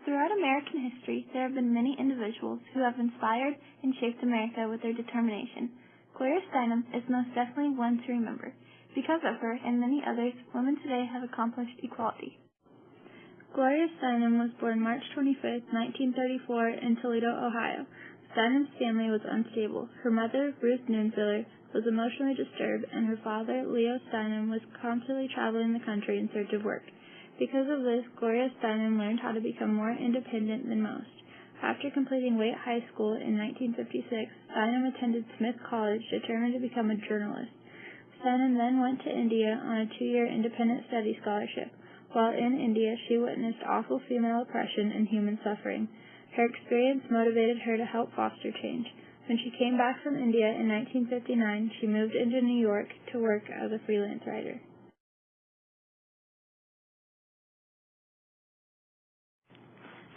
Throughout American history, there have been many individuals who have inspired and shaped America with their determination. Gloria Steinem is most definitely one to remember. Because of her and many others, women today have accomplished equality. Gloria Steinem was born March 25, 1934, in Toledo, Ohio. Steinem's family was unstable. Her mother, Ruth Nuenziller, was emotionally disturbed, and her father, Leo Steinem, was constantly traveling the country in search of work. Because of this, Gloria Steinem learned how to become more independent than most. After completing Waite High School in 1956, Steinem attended Smith College, determined to become a journalist. Steinem then went to India on a 2-year independent study scholarship. While in India, she witnessed awful female oppression and human suffering. Her experience motivated her to help foster change. When she came back from India in 1959, she moved into New York to work as a freelance writer.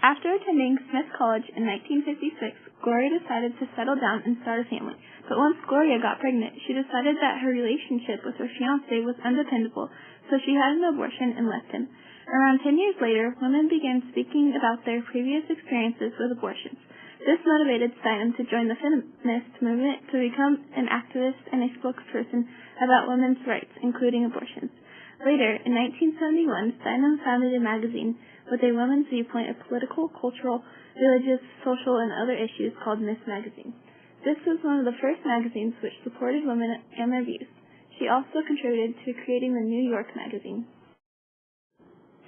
After attending Smith College in 1956, Gloria decided to settle down and start a family. But once Gloria got pregnant, she decided that her relationship with her fiancé was undependable, so she had an abortion and left him. Around 10 years later, women began speaking about their previous experiences with abortions. This motivated Steinem to join the feminist movement to become an activist and a spokesperson about women's rights, including abortions. Later, in 1971, Steinem founded a magazine with a woman's viewpoint of political, cultural, religious, social, and other issues called Miss Magazine. This was one of the first magazines which supported women and their views. She also contributed to creating the New York Magazine.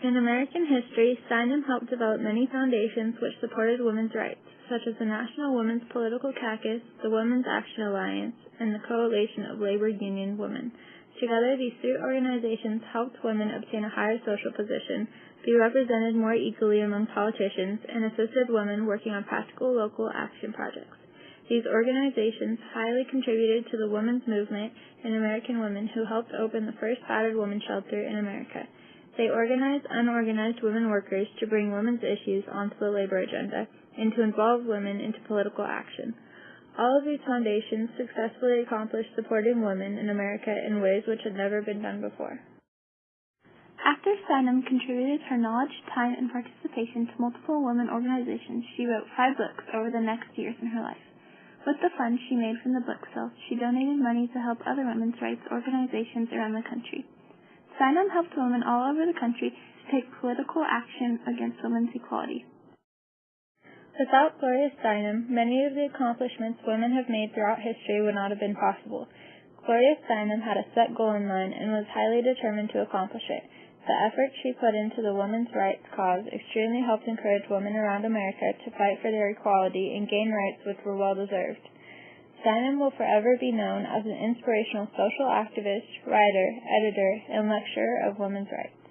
In American history, Steinem helped develop many foundations which supported women's rights, such as the National Women's Political Caucus, the Women's Action Alliance, and the Coalition of Labor Union Women. Together, these three organizations helped women obtain a higher social position, be represented more equally among politicians, and assisted women working on practical local action projects. These organizations highly contributed to the women's movement and American women who helped open the first battered woman shelter in America. They organized unorganized women workers to bring women's issues onto the labor agenda and to involve women into political action. All of these foundations successfully accomplished supporting women in America in ways which had never been done before. After Steinem contributed her knowledge, time, and participation to multiple women organizations, she wrote 5 books over the next years in her life. With the funds she made from the book sales, she donated money to help other women's rights organizations around the country. Steinem helped women all over the country to take political action against women's equality. Without Gloria Steinem, many of the accomplishments women have made throughout history would not have been possible. Gloria Steinem had a set goal in mind and was highly determined to accomplish it. The effort she put into the women's rights cause extremely helped encourage women around America to fight for their equality and gain rights which were well-deserved. Steinem will forever be known as an inspirational social activist, writer, editor, and lecturer of women's rights.